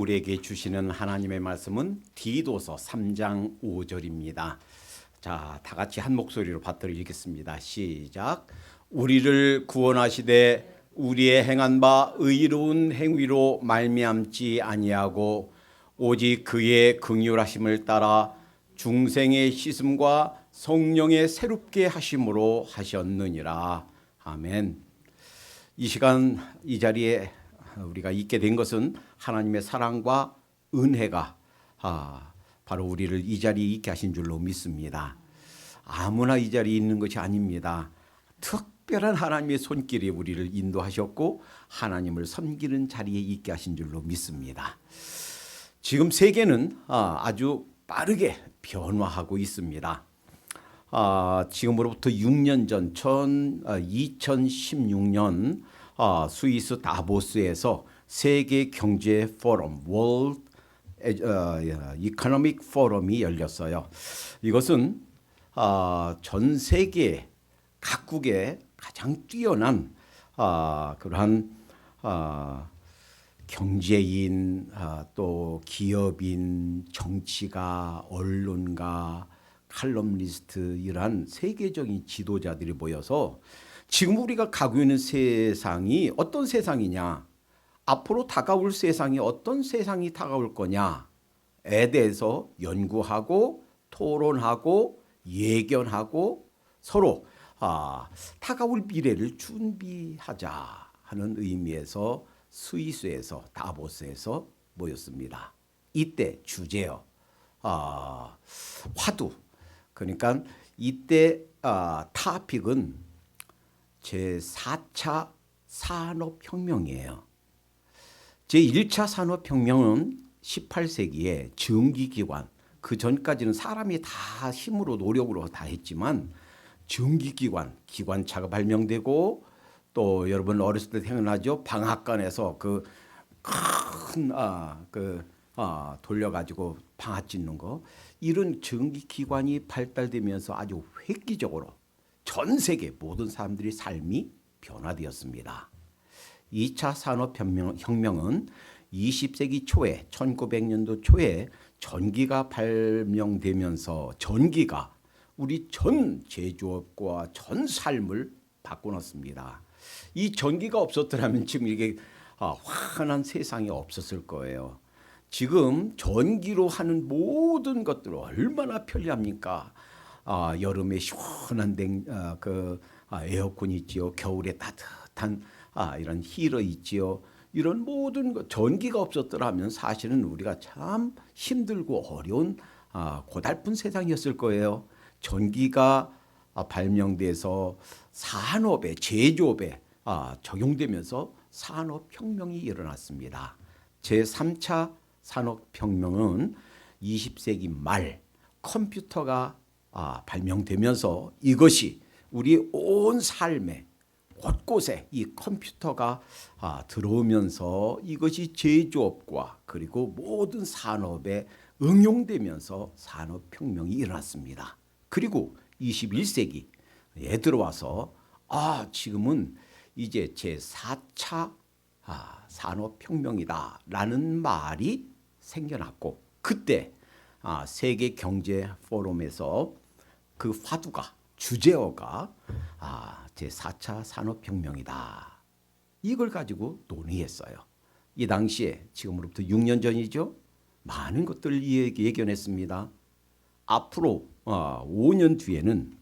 우리에게 주시는 하나님의 말씀은 디도서 3장 5절입니다. 자, 다 같이 한 목소리로 받들어 읽겠습니다. 시작. 우리를 구원하시되 우리의 행한 바 의로운 행위로 말미암지 아니하고 오직 그의 긍휼하심을 따라 중생의 씻음과 성령의 새롭게 하심으로 하셨느니라. 아멘. 이 시간 이 자리에 우리가 있게 된 것은 하나님의 사랑과 은혜가 바로 우리를 이 자리에 있게 하신 줄로 믿습니다. 아무나 이 자리에 있는 것이 아닙니다. 특별한 하나님의 손길이 우리를 인도하셨고 하나님을 섬기는 자리에 있게 하신 줄로 믿습니다. 지금 세계는 아주 빠르게 변화하고 있습니다. 지금으로부터 6년 전 2016년 스위스 다보스에서 세계 경제 포럼 월드 이코노믹 포럼이 열렸어요. 이것은 전 세계 각국의 가장 뛰어난 그러한 경제인 또 기업인 정치가 언론가 칼럼니스트 이러한 세계적인 지도자들이 모여서 지금 우리가 가고 있는 세상이 어떤 세상이냐, 앞으로 다가올 세상이 어떤 세상이 다가올 거냐에 대해서 연구하고 토론하고 예견하고 서로 다가올 미래를 준비하자 하는 의미에서 스위스에서 다보스에서 모였습니다. 이때 주제요. 화두. 그러니까 이때 타픽은 제4차 산업혁명이에요. 제1차 산업혁명은 18세기에 전기기관, 그 전까지는 사람이 다 힘으로 노력으로 다 했지만 전기기관, 기관차가 발명되고 또 여러분 어렸을 때 생각나죠? 방앗간에서 그 큰 돌려가지고 방앗 짓는 거, 이런 전기기관이 발달되면서 아주 획기적으로 전 세계 모든 사람들의 삶이 변화되었습니다. 2차 산업혁명은 20세기 초에 1900년도 초에 전기가 발명되면서 전기가 우리 전 제조업과 전 삶을 바꿔놨습니다. 이 전기가 없었더라면 지금 이게 환한 세상이 없었을 거예요. 지금 전기로 하는 모든 것들 얼마나 편리합니까? 여름에 시원한 에어컨 있지요. 겨울에 따뜻한 이런 히터 있지요. 이런 모든 것 전기가 없었더라면 사실은 우리가 참 힘들고 어려운 고달픈 세상이었을 거예요. 전기가 발명돼서 산업에 제조업에 적용되면서 산업혁명이 일어났습니다. 제3차 산업혁명은 20세기 말 컴퓨터가 발명되면서 이것이 우리 온 삶에 곳곳에 이 컴퓨터가 들어오면서 이것이 제조업과 그리고 모든 산업에 응용되면서 산업혁명이 일어났습니다. 그리고 21세기에 들어와서 지금은 이제 제4차 산업혁명이다라는 말이 생겨났고, 그때 세계 경제 포럼에서 그 화두가 주제어가 제4차 산업혁명이다. 이걸 가지고 논의했어요. 이 당시에 지금으로부터 6년 전이죠. 많은 것들을 예견했습니다. 앞으로 5년 뒤에는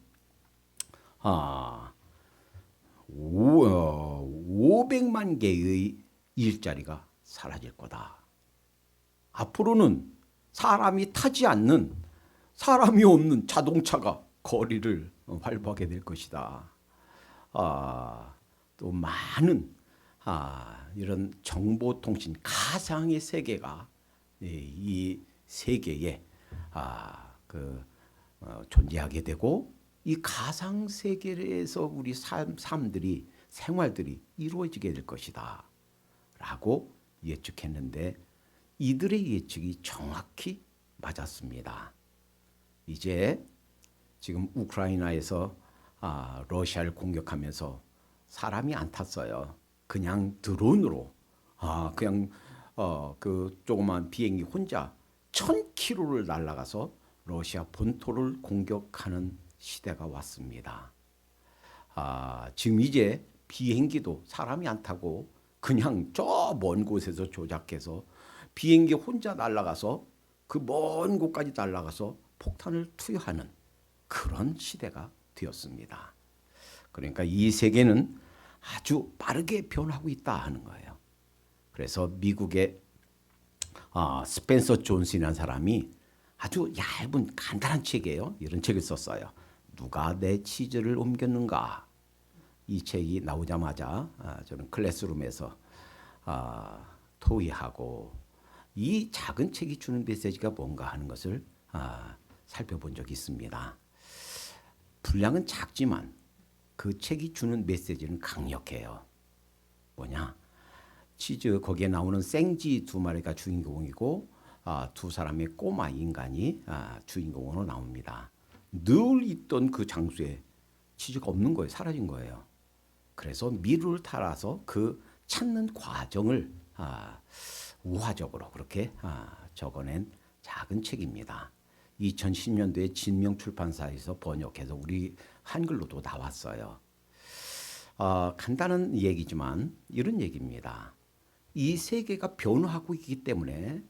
500만 개의 일자리가 사라질 거다. 앞으로는 사람이 타지 않는, 사람이 없는 자동차가 거리를 활보하게 될 것이다. 또 많은 이런 정보통신 가상의 세계가 이 세계에 존재하게 되고, 이 가상 세계에서 우리 삶들이 생활들이 이루어지게 될 것이다 라고 예측했는데, 이들의 예측이 정확히 맞았습니다. 이제 지금 우크라이나에서 러시아를 공격하면서 사람이 안 탔어요. 그냥 드론으로 그냥 그 조그만 비행기 혼자 1,000km를 날아가서 러시아 본토를 공격하는 시대가 왔습니다. 지금 이제 비행기도 사람이 안 타고 그냥 저 먼 곳에서 조작해서 비행기 혼자 날아가서 그 먼 곳까지 날아가서 폭탄을 투여하는 그런 시대가 되었습니다. 그러니까 이 세계는 아주 빠르게 변하고 있다 하는 거예요. 그래서 미국의 스펜서 존슨이라는 사람이 아주 얇은 간단한 책이에요. 이런 책을 썼어요. 누가 내 치즈를 옮겼는가. 이 책이 나오자마자 저는 클래스룸에서 토의하고 이 작은 책이 주는 메시지가 뭔가 하는 것을 살펴본 적이 있습니다. 분량은 작지만 그 책이 주는 메시지는 강력해요. 뭐냐? 치즈 거기에 나오는 생쥐 2마리가 주인공이고 두 사람의 꼬마 인간이 주인공으로 나옵니다. 늘 있던 그 장소에 치즈가 없는 거예요. 사라진 거예요. 그래서 미루를 타라서 그 찾는 과정을 우화적으로 그렇게 적어낸 작은 책입니다. 2010년도에 진명출판사에서 번역해서 우리 한글로도 나왔어요. 간단한 얘기지만 이런 얘기입니다. 이 세계가 변화하고 있기 때문에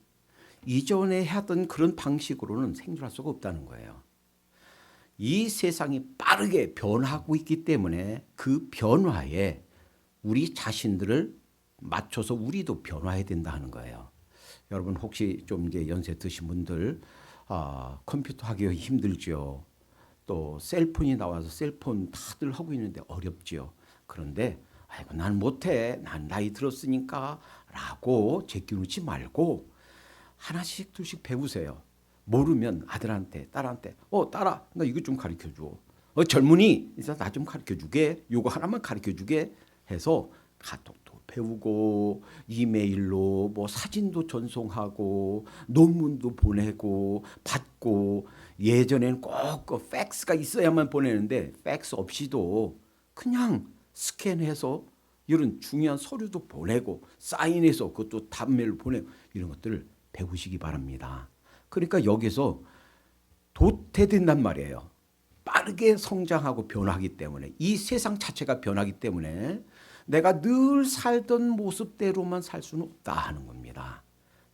이전에 하던 그런 방식으로는 생존할 수가 없다는 거예요. 이 세상이 빠르게 변하고 있기 때문에 그 변화에 우리 자신들을 맞춰서 우리도 변화해야 된다는 거예요. 여러분 혹시 좀 이제 연세 드신 분들 컴퓨터 하기가 힘들죠. 또 셀폰이 나와서 셀폰 다들 하고 있는데 어렵죠. 그런데 아이고 난 못해. 난 나이 들었으니까 라고 제껴놓지 말고 하나씩 둘씩 배우세요. 모르면 아들한테 딸한테 딸아 나 이거 좀 가르쳐줘. 젊은이 나 좀 가르쳐주게. 요거 하나만 가르쳐주게 해서 카톡도 배우고 이메일로 뭐 사진도 전송하고 논문도 보내고 받고 예전에는 꼭 그 팩스가 있어야만 보내는데 팩스 없이도 그냥 스캔해서 이런 중요한 서류도 보내고 사인해서 그것도 답메일로 보내고 이런 것들을 배우시기 바랍니다. 그러니까 여기서 도태된단 말이에요. 빠르게 성장하고 변하기 때문에 이 세상 자체가 변하기 때문에 내가 늘 살던 모습대로만 살 수는 없다 하는 겁니다.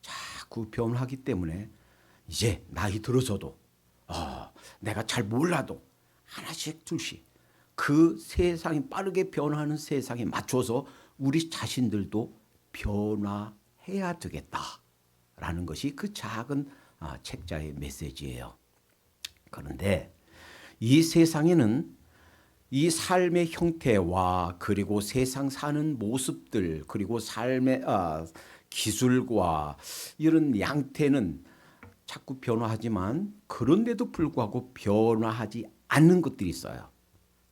자꾸 변하기 때문에 이제 나이 들어서도 내가 잘 몰라도 하나씩 둘씩 그 세상이 빠르게 변하는 세상에 맞춰서 우리 자신들도 변화해야 되겠다라는 것이 그 작은 책자의 메시지예요. 그런데 이 세상에는 이 삶의 형태와 그리고 세상 사는 모습들 그리고 삶의 기술과 이런 양태는 자꾸 변화하지만 그런데도 불구하고 변화하지 않는 것들이 있어요.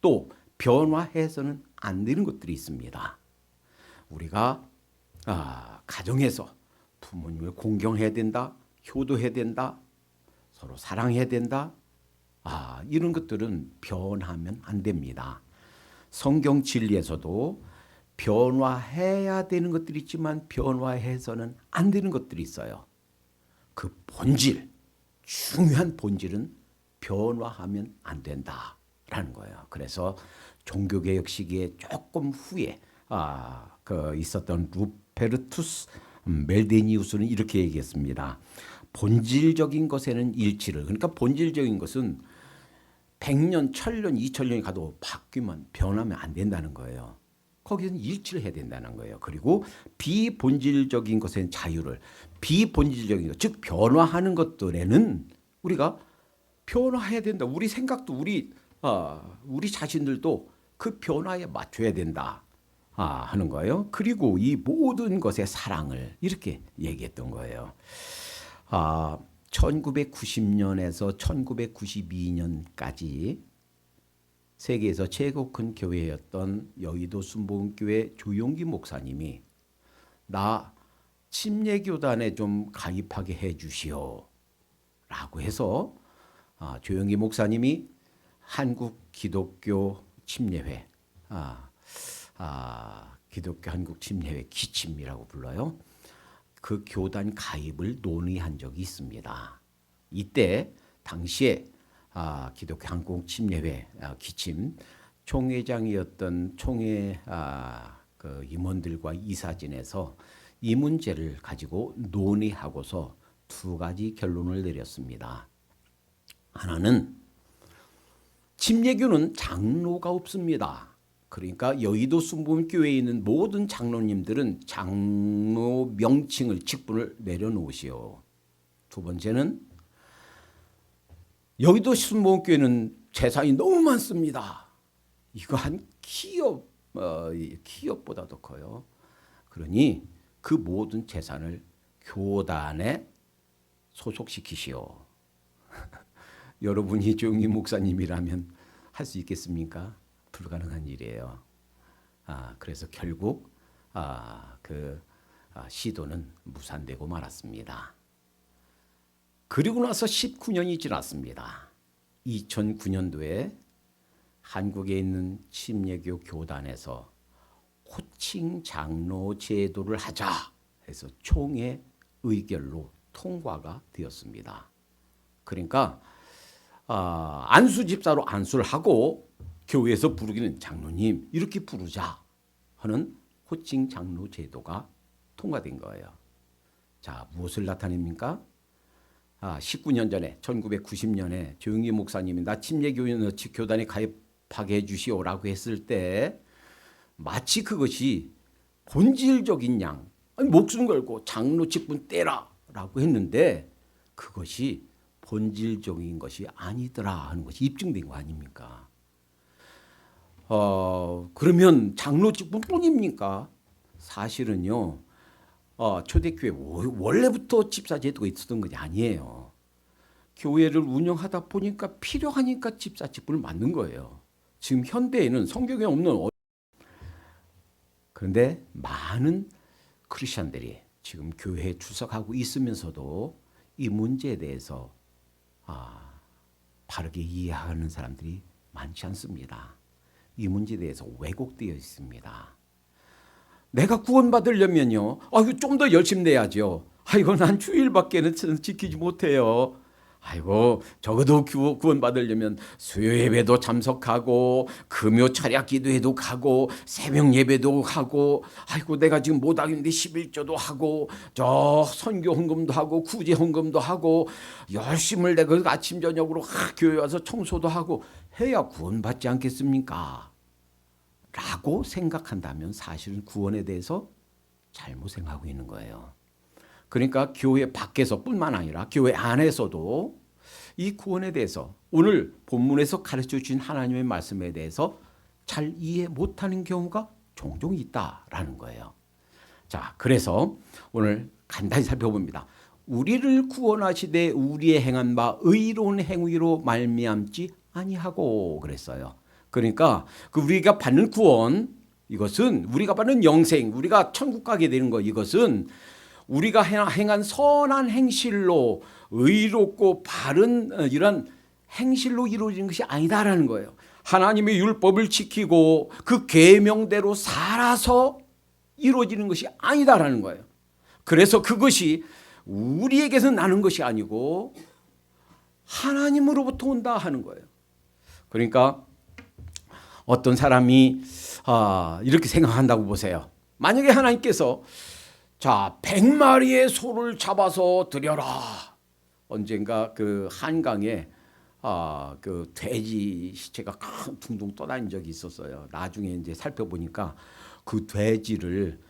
또 변화해서는 안 되는 것들이 있습니다. 우리가 가정에서 부모님을 공경해야 된다, 효도해야 된다, 서로 사랑해야 된다. 이런 것들은 변하면 안 됩니다. 성경 진리에서도 변화해야 되는 것들이 있지만 변화해서는 안 되는 것들이 있어요. 그 본질, 중요한 본질은 변화하면 안 된다라는 거예요. 그래서 종교개혁 시기에 조금 후에 있었던 루페르투스 멜데니우스는 이렇게 얘기했습니다. 본질적인 것에는 일치를, 그러니까 본질적인 것은 100년, 1000년, 2000년이 가도 바뀌면 변하면 안 된다는 거예요. 거기는 일치를 해야 된다는 거예요. 그리고 비본질적인 것에는 자유를, 비본질적인 것, 즉 변화하는 것들에는 우리가 변화해야 된다. 우리 생각도 우리 자신들도 그 변화에 맞춰야 된다 하는 거예요. 그리고 이 모든 것의 사랑을 이렇게 얘기했던 거예요. 1990년에서 1992년까지 세계에서 최고 큰 교회였던 여의도 순복음교회 조용기 목사님이 나 침례교단에 좀 가입하게 해 주시오 라고 해서 조용기 목사님이 한국 기독교 침례회 기독교 한국 침례회 기침이라고 불러요. 그 교단 가입을 논의한 적이 있습니다. 이때 당시에 기독교 한국 침례회 기침 총회장이었던 총회 그 임원들과 이사진에서 이 문제를 가지고 논의하고서 두 가지 결론을 내렸습니다. 하나는 침례교는 장로가 없습니다. 그러니까 여의도 순복음교회에 있는 모든 장로님들은 장로 명칭을 직분을 내려놓으시오. 두 번째는 여의도 순복음교회는 재산이 너무 많습니다. 이거 한 기업보다도 커요. 그러니 그 모든 재산을 교단에 소속시키시오. 여러분이 조용히 목사님이라면 할 수 있겠습니까? 불가능한 일이에요. 그래서 결국 시도는 무산되고 말았습니다. 그리고 나서 19년이 지났습니다. 2009년도에 한국에 있는 침례교 교단에서 호칭 장로 제도를 하자 해서 총회 의결로 통과가 되었습니다. 그러니까 안수 집사로 안수를 하고 교회에서 부르기는 장로님 이렇게 부르자 하는 호칭 장로 제도가 통과된 거예요. 자, 무엇을 나타냅니까? 19년 전에 1990년에 조영기 목사님이 나 침례교단에 가입하게 해주시오라고 했을 때 마치 그것이 본질적인 양 목숨 걸고 장로 직분 떼라라고 했는데 그것이 본질적인 것이 아니더라 하는 것이 입증된 거 아닙니까? 그러면 장로 직분뿐입니까? 사실은요. 초대교회 원래부터 집사 제도가 있었던 것이 아니에요. 교회를 운영하다 보니까 필요하니까 집사 직분을 맡는 거예요. 지금 현대에는 성경에 없는 그런데 많은 크리스천들이 지금 교회에 출석하고 있으면서도 이 문제에 대해서 바르게 이해하는 사람들이 많지 않습니다. 이 문제에 대해서 왜곡되어 있습니다. 내가 구원받으려면요. 이거 좀 더 열심히 내야죠. 이거 난 주일밖에는 지키지 못해요. 아이고 적어도 구원받으려면 수요 예배도 참석하고 금요 철야 기도회도 가고 새벽 예배도 하고 아이고 내가 지금 못하겠는데 11조도 하고 저 선교 헌금도 하고 구제 헌금도 하고 열심을 내고 아침 저녁으로 교회 와서 청소도 하고 해야 구원받지 않겠습니까? 라고 생각한다면 사실은 구원에 대해서 잘못 생각하고 있는 거예요. 그러니까 교회 밖에서뿐만 아니라 교회 안에서도 이 구원에 대해서 오늘 본문에서 가르쳐 주신 하나님의 말씀에 대해서 잘 이해 못하는 경우가 종종 있다라는 거예요. 자, 그래서 오늘 간단히 살펴봅니다. 우리를 구원하시되 우리의 행한 바 의로운 행위로 말미암지 아니하고 그랬어요. 그러니까 우리가 받는 구원 이것은 우리가 받는 영생 우리가 천국 가게 되는 것 이것은 우리가 행한 선한 행실로 의롭고 바른 이런 행실로 이루어지는 것이 아니다라는 거예요. 하나님의 율법을 지키고 그 계명대로 살아서 이루어지는 것이 아니다라는 거예요. 그래서 그것이 우리에게서 나는 것이 아니고 하나님으로부터 온다 하는 거예요. 그러니까 어떤 사람이 이렇게 생각한다고 보세요. 만약에 하나님께서 자 100마리의 소를 잡아서 드려라. 언젠가 그 한강에 그 돼지 시체가 둥둥 떠다닌 적이 있었어요. 나중에 이제 살펴보니까 그 돼지를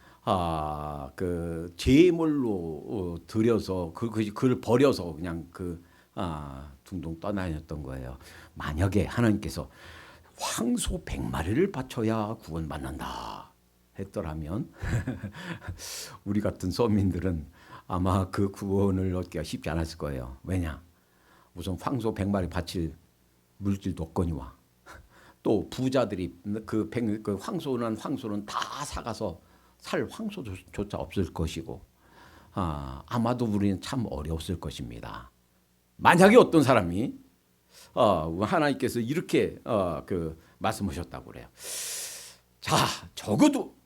그 제물로 드려서 그걸 버려서 그냥 둥둥 떠다녔던 거예요. 만약에 하나님께서 황소 100마리를 바쳐야 구원받는다 했더라면 우리 같은 서민들은 아마 그 구원을 얻기가 쉽지 않았을 거예요. 왜냐? 우선 황소 100마리 바칠 물질도 없거니와 또 부자들이 그 황소는 다 사가서 살 황소조차 없을 것이고 아마도 우리는 참 어려웠을 것입니다. 만약에 어떤 사람이 하나님께서 이렇게 말씀하셨다고 그래요. 자, 적어도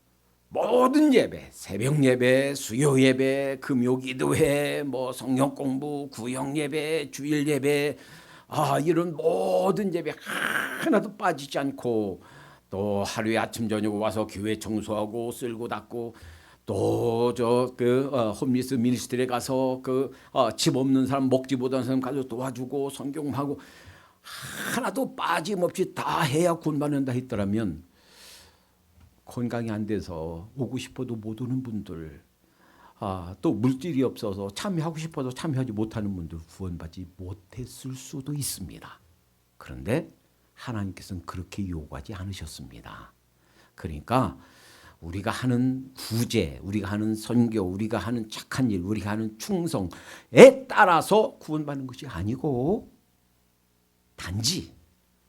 모든 예배, 새벽 예배, 수요 예배, 금요 기도회, 성경 공부, 구역 예배, 주일 예배, 이런 모든 예배 하나도 빠지지 않고 또 하루에 아침 저녁 와서 교회 청소하고 쓸고 닦고 또 홈리스 미니스트리에 가서 집 없는 사람 먹지 못하는 사람 가서 도와주고 성경하고 하나도 빠짐없이 다 해야 구원받는다 했더라면 건강이 안 돼서 오고 싶어도 못 오는 분들, 또 물질이 없어서 참여하고 싶어도 참여하지 못하는 분들 구원받지 못했을 수도 있습니다. 그런데 하나님께서는 그렇게 요구하지 않으셨습니다. 그러니까 우리가 하는 구제, 우리가 하는 선교, 우리가 하는 착한 일, 우리가 하는 충성에 따라서 구원받는 것이 아니고 단지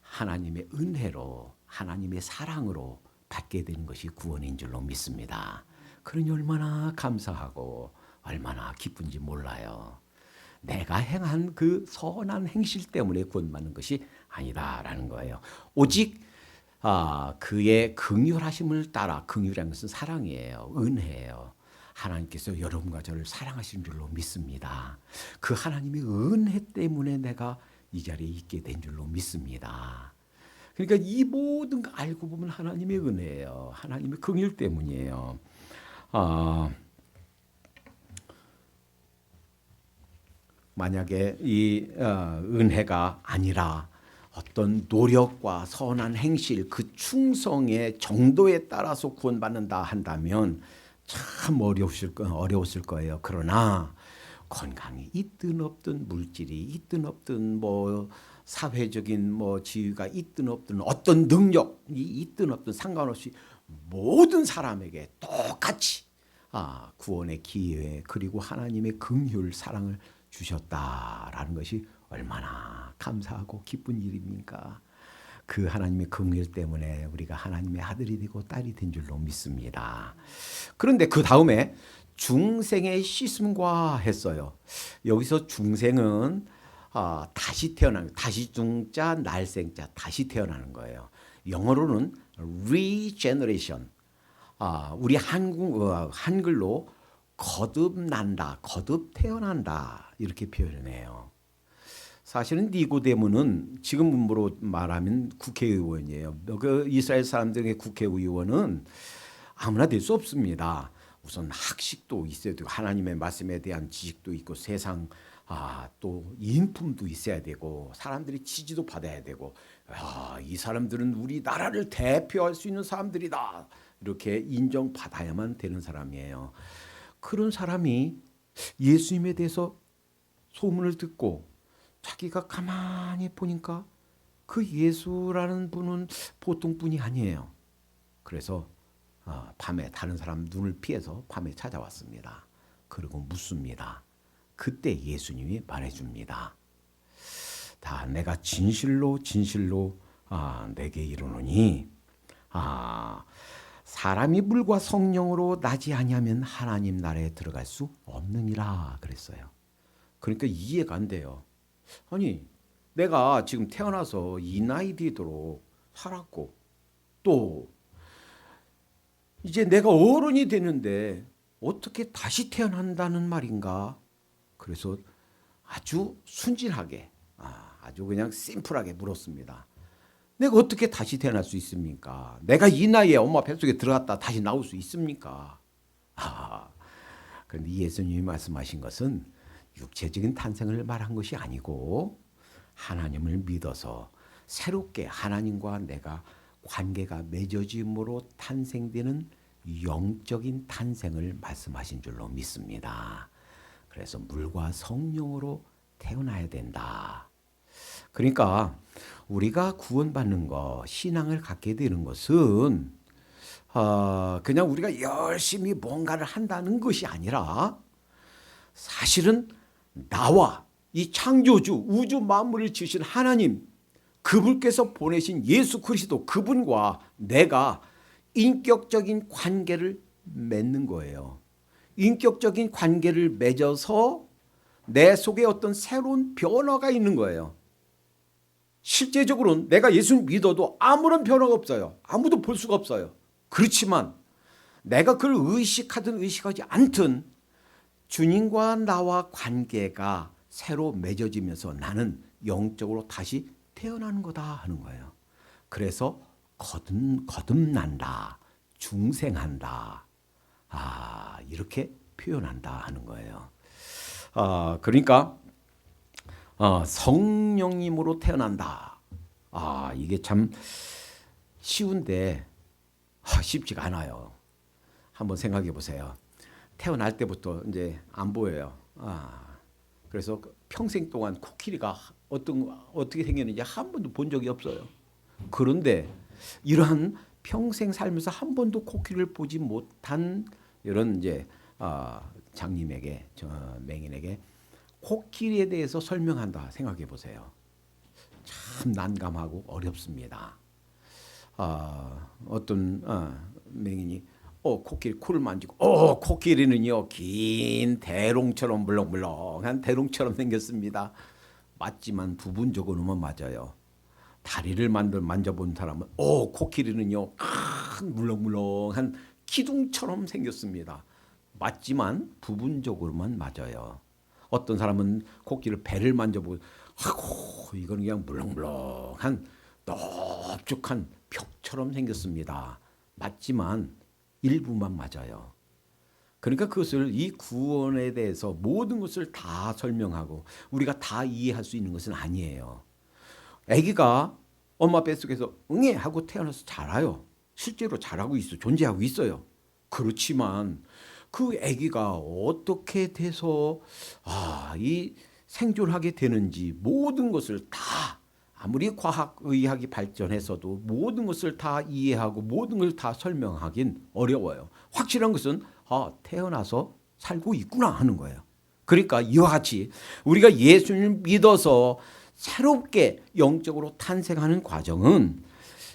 하나님의 은혜로, 하나님의 사랑으로 받게 되는 것이 구원인 줄로 믿습니다. 그러니 얼마나 감사하고 얼마나 기쁜지 몰라요. 내가 행한 그 선한 행실 때문에 구원받는 것이 아니다라는 거예요. 오직 그의 긍휼하심을 따라, 긍휼한 것은 사랑이에요. 은혜예요. 하나님께서 여러분과 저를 사랑하시는 줄로 믿습니다. 그 하나님의 은혜 때문에 내가 이 자리에 있게 된 줄로 믿습니다. 그러니까 이 모든 거 알고 보면 하나님의 은혜예요. 하나님의 긍휼 때문이에요. 만약에 이 은혜가 아니라 어떤 노력과 선한 행실, 그 충성의 정도에 따라서 구원받는다 한다면 참 어려웠을 거예요. 그러나 건강이 있든 없든, 물질이 있든 없든, 사회적인 지위가 있든 없든, 어떤 능력이 있든 없든 상관없이 모든 사람에게 똑같이 구원의 기회, 그리고 하나님의 긍휼 사랑을 주셨다라는 것이 얼마나 감사하고 기쁜 일입니까? 그 하나님의 긍휼 때문에 우리가 하나님의 아들이 되고 딸이 된 줄로 믿습니다. 그런데 그 다음에 중생의 씻음과 했어요. 여기서 중생은 다시 태어나는, 다시 중자 날생자, 다시 태어나는 거예요. 영어로는 regeneration. 우리 한글로 거듭난다, 거듭 태어난다 이렇게 표현해요. 사실은 니고데모는 지금 문으로 말하면 국회의원이에요. 그 이스라엘 사람들의 국회의원은 아무나 될 수 없습니다. 우선 학식도 있어야 되고 하나님의 말씀에 대한 지식도 있고 세상 또 인품도 있어야 되고 사람들이 지지도 받아야 되고 이 사람들은 우리 나라를 대표할 수 있는 사람들이다 이렇게 인정받아야만 되는 사람이에요. 그런 사람이 예수님에 대해서 소문을 듣고 자기가 가만히 보니까 그 예수라는 분은 보통 분이 아니에요. 그래서 밤에 다른 사람 눈을 피해서 밤에 찾아왔습니다. 그리고 묻습니다. 그때 예수님이 말해줍니다. 내가 진실로 내게 이르노니 사람이 물과 성령으로 나지 아니하면 하나님 나라에 들어갈 수 없느니라 그랬어요. 그러니까 이해가 안 돼요. 아니 내가 지금 태어나서 이 나이 되도록 살았고 또 이제 내가 어른이 되는데 어떻게 다시 태어난다는 말인가? 그래서 아주 순진하게 아주 그냥 심플하게 물었습니다. 내가 어떻게 다시 태어날 수 있습니까? 내가 이 나이에 엄마 뱃속에 들어갔다 다시 나올 수 있습니까? 그런데 예수님이 말씀하신 것은 육체적인 탄생을 말한 것이 아니고 하나님을 믿어서 새롭게 하나님과 내가 관계가 맺어짐으로 탄생되는 영적인 탄생을 말씀하신 줄로 믿습니다. 그래서 물과 성령으로 태어나야 된다. 그러니까 우리가 구원받는 것, 신앙을 갖게 되는 것은 그냥 우리가 열심히 뭔가를 한다는 것이 아니라 사실은 나와 이 창조주, 우주 만물을 지으신 하나님, 그분께서 보내신 예수 그리스도, 그분과 내가 인격적인 관계를 맺는 거예요. 인격적인 관계를 맺어서 내 속에 어떤 새로운 변화가 있는 거예요. 실제적으로는 내가 예수를 믿어도 아무런 변화가 없어요. 아무도 볼 수가 없어요. 그렇지만 내가 그걸 의식하든 의식하지 않든 주님과 나와 관계가 새로 맺어지면서 나는 영적으로 다시 태어나는 거다 하는 거예요. 그래서 거듭난다, 중생한다, 이렇게 표현한다 하는 거예요. 그러니까 성령님으로 태어난다. 이게 참 쉬운데 쉽지가 않아요. 한번 생각해 보세요. 태어날 때부터 이제 안 보여요. 그래서 평생 동안 코끼리가 어떻게 생겼는지 한 번도 본 적이 없어요. 그런데 이러한 평생 살면서 한 번도 코끼리를 보지 못한 이런 이제 장님에게, 저 맹인에게 코끼리에 대해서 설명한다 생각해 보세요. 참 난감하고 어렵습니다. 어떤 맹인이 코끼리 코를 만지고 코끼리는요 긴 대롱처럼 물렁물렁한 대롱처럼 생겼습니다. 맞지만 부분적으로만 맞아요. 다리를 만져본 사람은 코끼리는요 큰 물렁물렁한 기둥처럼 생겼습니다. 맞지만 부분적으로만 맞아요. 어떤 사람은 코끼리 배를 만져보고 이거는 그냥 물렁물렁한 넓적한 벽처럼 생겼습니다. 맞지만 일부만 맞아요. 그러니까 그것을 이 구원에 대해서 모든 것을 다 설명하고 우리가 다 이해할 수 있는 것은 아니에요. 아기가 엄마 뱃속에서 응애 하고 태어나서 자라요. 실제로 자라고 있어, 존재하고 있어요. 그렇지만 그 아기가 어떻게 돼서 이 생존하게 되는지 모든 것을 다 아무리 과학의학이 발전해서도 모든 것을 다 이해하고 모든 걸 다 설명하긴 어려워요. 확실한 것은 태어나서 살고 있구나 하는 거예요. 그러니까 이와 같이 우리가 예수님을 믿어서 새롭게 영적으로 탄생하는 과정은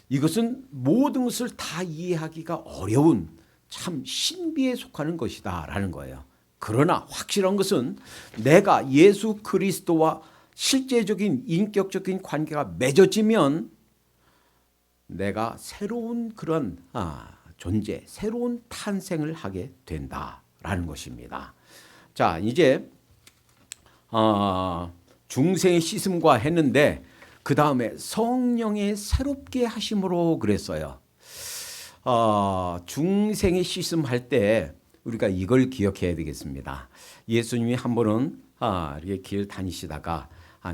이것은 모든 것을 다 이해하기가 어려운 참 신비에 속하는 것이다라는 거예요. 그러나 확실한 것은 내가 예수 그리스도와 실제적인 인격적인 관계가 맺어지면 내가 새로운 그런 존재, 새로운 탄생을 하게 된다라는 것입니다. 자, 이제 중생의 씻음과 했는데 그 다음에 성령의 새롭게 하심으로 그랬어요. 중생의 씻음할 때 우리가 이걸 기억해야 되겠습니다. 예수님이 한 번은 이렇게 길 다니시다가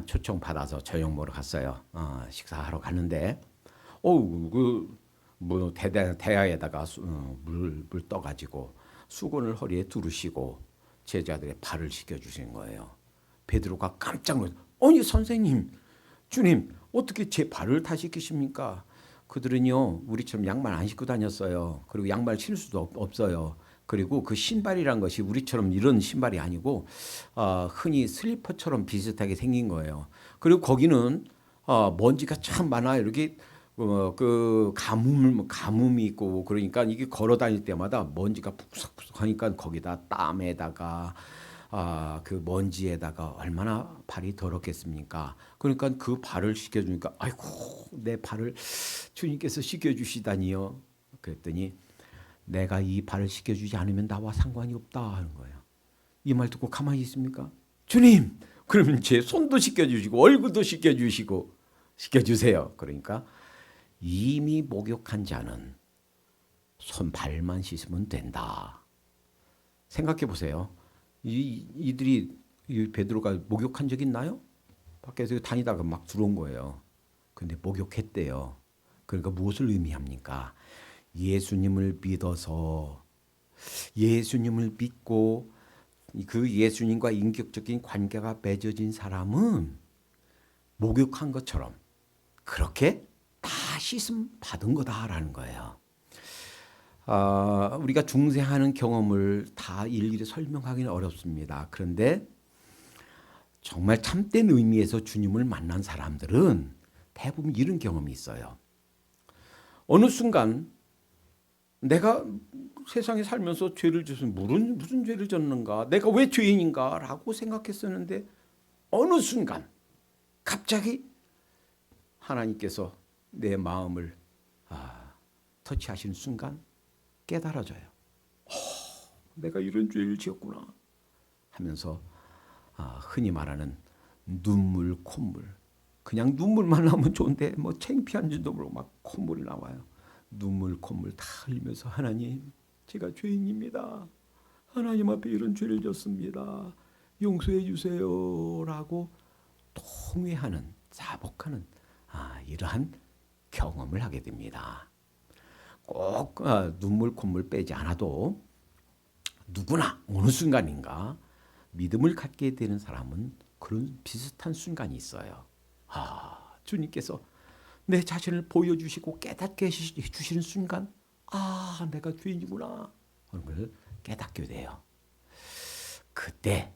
초청 받아서 저녁 먹으러 갔어요. 식사하러 갔는데, 대야에다가 물 떠가지고 수건을 허리에 두르시고 제자들의 발을 씻겨주신 거예요. 베드로가 깜짝 놀라서, 아니 선생님, 주님, 어떻게 제 발을 다 씻기십니까? 그들은요 우리처럼 양말 안 신고 다녔어요. 그리고 양말 신을 수도 없어요. 그리고 그 신발이란 것이 우리처럼 이런 신발이 아니고 흔히 슬리퍼처럼 비슷하게 생긴 거예요. 그리고 거기는 먼지가 참 많아요. 이렇게 그 가뭄이 있고 그러니까 이게 걸어 다닐 때마다 먼지가 푹석푹석하니까 거기다 땀에다가 그 먼지에다가 얼마나 발이 더럽겠습니까? 그러니까 그 발을 씻겨주니까 아이고 내 발을 주님께서 씻겨주시다니요. 그랬더니 내가 이 발을 씻겨주지 않으면 나와 상관이 없다 하는 거예요. 이 말 듣고 가만히 있습니까? 주님, 그러면 제 손도 씻겨주시고 얼굴도 씻겨주세요. 그러니까 이미 목욕한 자는 손 발만 씻으면 된다. 생각해 보세요. 이들이 베드로가 목욕한 적 있나요? 밖에서 다니다가 막 들어온 거예요. 근데 목욕했대요. 그러니까 무엇을 의미합니까? 예수님을 믿어서 예수님을 믿고 그 예수님과 인격적인 관계가 맺어진 사람은 목욕한 것처럼 그렇게 다 씻음 받은 거다라는 거예요. 우리가 중생하는 경험을 다 일일이 설명하기는 어렵습니다. 그런데 정말 참된 의미에서 주님을 만난 사람들은 대부분 이런 경험이 있어요. 어느 순간 내가 세상에 살면서 죄를 져서 무슨 죄를 졌는가, 내가 왜 죄인인가 라고 생각했었는데 어느 순간 갑자기 하나님께서 내 마음을 터치하시는 순간 깨달아져요. 내가 이런 죄를 지었구나 하면서 흔히 말하는 눈물, 콧물. 그냥 눈물만 나오면 좋은데 뭐 창피한지도 모르고 막 콧물이 나와요. 눈물, 콧물 다 흘리면서 하나님, 제가 죄인입니다. 하나님 앞에 이런 죄를 졌습니다. 용서해 주세요라고 통회하는, 자복하는 이러한 경험을 하게 됩니다. 꼭 눈물, 콧물 빼지 않아도 누구나 어느 순간인가 믿음을 갖게 되는 사람은 그런 비슷한 순간이 있어요. 주님께서 내 자신을 보여주시고 깨닫게 해주시는 순간, 내가 죄인이구나 하는 걸 깨닫게 돼요. 그때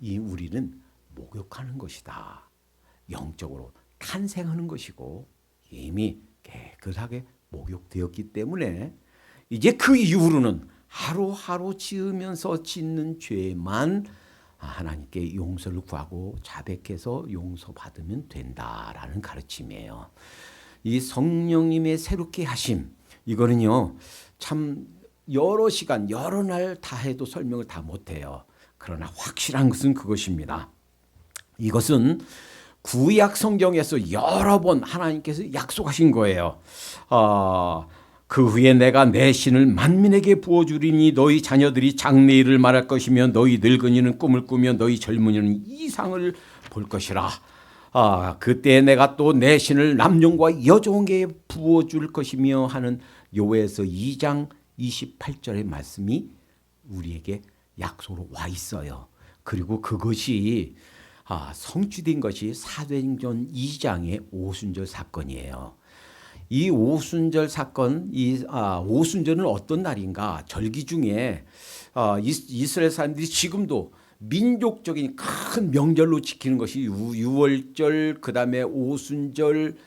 이 우리는 목욕하는 것이다. 영적으로 탄생하는 것이고 이미 깨끗하게 목욕되었기 때문에 이제 그 이후로는 하루하루 지으면서 짓는 죄만 하나님께 용서를 구하고 자백해서 용서받으면 된다라는 가르침이에요. 이 성령님의 새롭게 하심, 이거는요 참 여러 시간 여러 날 다 해도 설명을 다 못해요. 그러나 확실한 것은 그것입니다. 이것은 구약 성경에서 여러 번 하나님께서 약속하신 거예요. 그 후에 내가 내 신을 만민에게 부어주리니 너희 자녀들이 장래일을 말할 것이며 너희 늙은이는 꿈을 꾸며 너희 젊은이는 이상을 볼 것이라. 그때 내가 또 내 신을 남종과 여종에게 부어줄 것이며 하는 요에서 2장 28절의 말씀이 우리에게 약속으로 와 있어요. 그리고 그것이 성취된 것이 사도행전 2장의 오순절 사건이에요. 이 오순절 사건, 오순절은 어떤 날인가? 절기 중에 이스라엘 사람들이 지금도 민족적인 큰 명절로 지키는 것이 유월절, 그 다음에 오순절,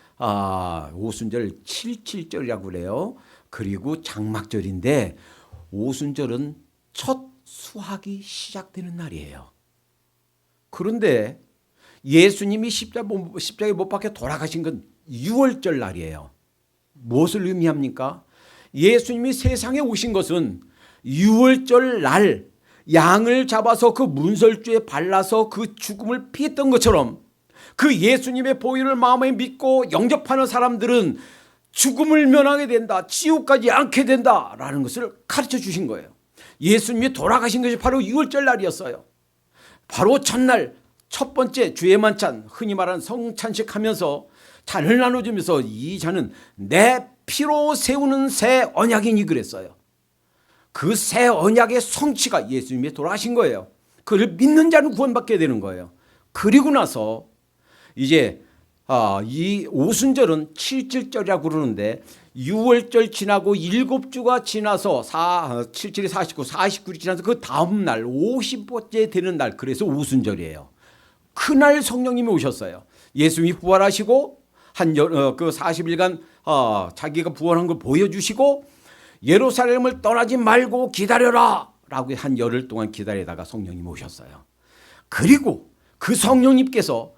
오순절 77절이라고 그래요. 그리고 장막절인데 오순절은 첫 수확이 시작되는 날이에요. 그런데 예수님이 십자가에 못 박혀 돌아가신 건 유월절 날이에요. 무엇을 의미합니까? 예수님이 세상에 오신 것은 유월절 날 양을 잡아서 그 문설주에 발라서 그 죽음을 피했던 것처럼 그 예수님의 보혈을 마음에 믿고 영접하는 사람들은 죽음을 면하게 된다, 지옥 가지 않게 된다라는 것을 가르쳐 주신 거예요. 예수님이 돌아가신 것이 바로 유월절 날이었어요. 바로 첫날 첫 번째 주의 만찬, 흔히 말하는 성찬식 하면서 잔을 나눠주면서 이 잔은 내 피로 세우는 새 언약이니 그랬어요. 그 새 언약의 성취가 예수님이 돌아가신 거예요. 그를 믿는 자는 구원받게 되는 거예요. 그리고 나서 이제 이 오순절은 77절이라고 그러는데 6월절 지나고 7주가 지나서 77이 49, 49일 지나서 그 다음 날 50번째 되는 날, 그래서 오순절이에요. 그날 성령님이 오셨어요. 예수님이 부활하시고 그 40일간 자기가 부활한 걸 보여주시고 예루살렘을 떠나지 말고 기다려라 라고 한 열흘 동안 기다리다가 성령님이 오셨어요. 그리고 그 성령님께서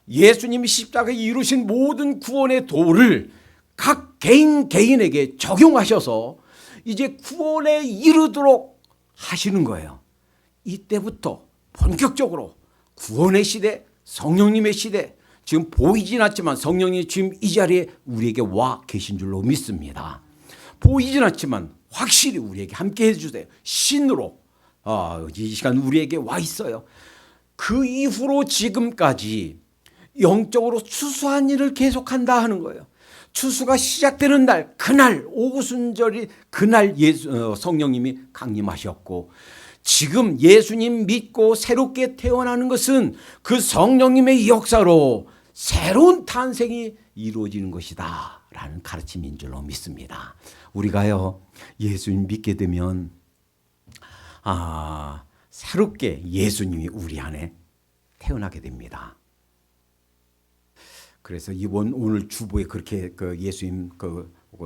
예수님이 십자가에 이루신 모든 구원의 도를 각 개인에게 적용하셔서 이제 구원에 이르도록 하시는 거예요. 이때부터 본격적으로 구원의 시대, 성령님의 시대, 지금 보이진 않지만 성령님이 지금 이 자리에 우리에게 와 계신 줄로 믿습니다. 보이진 않지만 확실히 우리에게 함께 해주세요. 신으로 이 시간 우리에게 와 있어요. 그 이후로 지금까지 영적으로 추수한 일을 계속한다 하는 거예요. 추수가 시작되는 날, 그날 오순절이 그날 성령님이 강림하셨고, 지금 예수님 믿고 새롭게 태어나는 것은 그 성령님의 역사로 새로운 탄생이 이루어지는 것이다 라는 가르침인 줄로 믿습니다. 우리가요 예수님 믿게 되면 새롭게 예수님이 우리 안에 태어나게 됩니다. 그래서 오늘 주보에 그렇게 예수님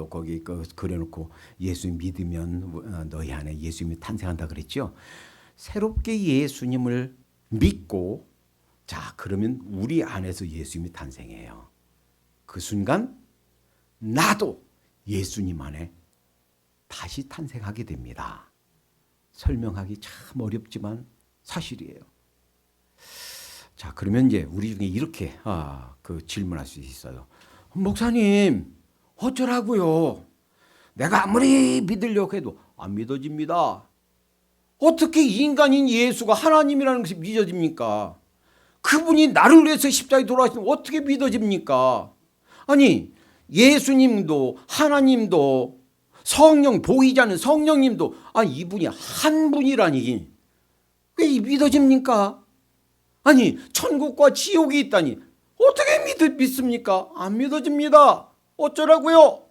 거기 그려놓고 예수님 믿으면 너희 안에 예수님이 탄생한다 그랬죠. 새롭게 예수님을 믿고 그러면 우리 안에서 예수님이 탄생해요. 그 순간 나도 예수님 안에 다시 탄생하게 됩니다. 설명하기 참 어렵지만 사실이에요. 자, 그러면 이제 우리 중에 이렇게 질문할 수 있어요. 목사님, 어쩌라고요? 내가 아무리 믿으려고 해도 안 믿어집니다. 어떻게 인간인 예수가 하나님이라는 것이 믿어집니까? 그분이 나를 위해서 십자가에 돌아가시면 어떻게 믿어집니까? 아니, 예수님도 하나님도 성령, 보이지 않는 성령님도 이분이 한 분이라니 왜 믿어집니까? 아니, 천국과 지옥이 있다니 어떻게 믿습니까? 안 믿어집니다. 어쩌라고요?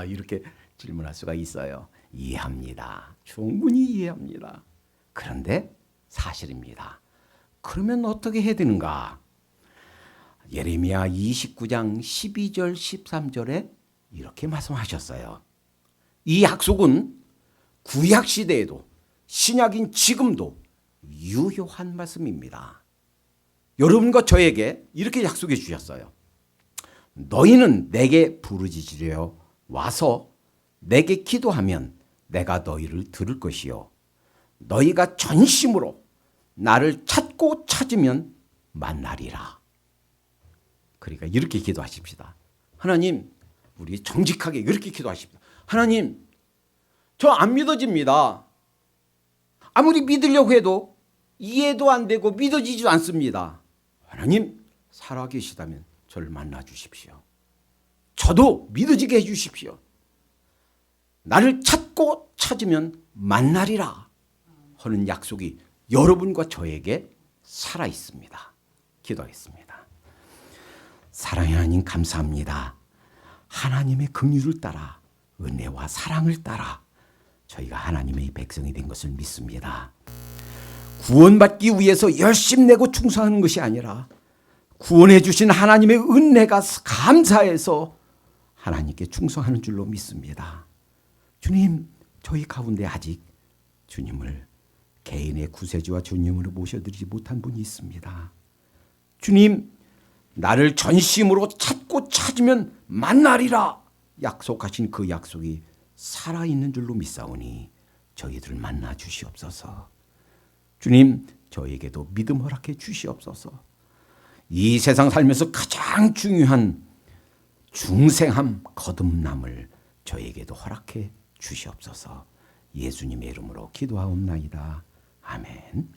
이렇게 질문할 수가 있어요. 이해합니다. 충분히 이해합니다. 그런데 사실입니다. 그러면 어떻게 해야 되는가? 예레미야 29장 12절 13절에 이렇게 말씀하셨어요. 이 약속은 구약 시대에도 신약인 지금도 유효한 말씀입니다. 여러분과 저에게 이렇게 약속해 주셨어요. 너희는 내게 부르짖으려 와서 내게 기도하면 내가 너희를 들을 것이요 너희가 전심으로 나를 찾고 찾으면 만나리라. 그러니까 이렇게 기도하십시다. 하나님, 우리 정직하게 이렇게 기도하십시다. 하나님, 저 안 믿어집니다. 아무리 믿으려고 해도 이해도 안 되고 믿어지지도 않습니다. 하나님, 살아계시다면 저를 만나 주십시오. 저도 믿어지게 해 주십시오. 나를 찾고 찾으면 만나리라 하는 약속이 여러분과 저에게 살아 있습니다. 기도하겠습니다. 사랑의 하나님, 감사합니다. 하나님의 긍휼을 따라 은혜와 사랑을 따라 저희가 하나님의 백성이 된 것을 믿습니다. 구원받기 위해서 열심 내고 충성하는 것이 아니라 구원해 주신 하나님의 은혜가 감사해서 하나님께 충성하는 줄로 믿습니다. 주님, 저희 가운데 아직 주님을 개인의 구세주와 주님으로 모셔드리지 못한 분이 있습니다. 주님, 나를 전심으로 찾고 찾으면 만나리라 약속하신 그 약속이 살아있는 줄로 믿사오니 저희들 만나 주시옵소서. 주님, 저에게도 믿음 허락해 주시옵소서. 이 세상 살면서 가장 중요한 중생함, 거듭남을 저에게도 허락해 주시옵소서. 예수님의 이름으로 기도하옵나이다. 아멘.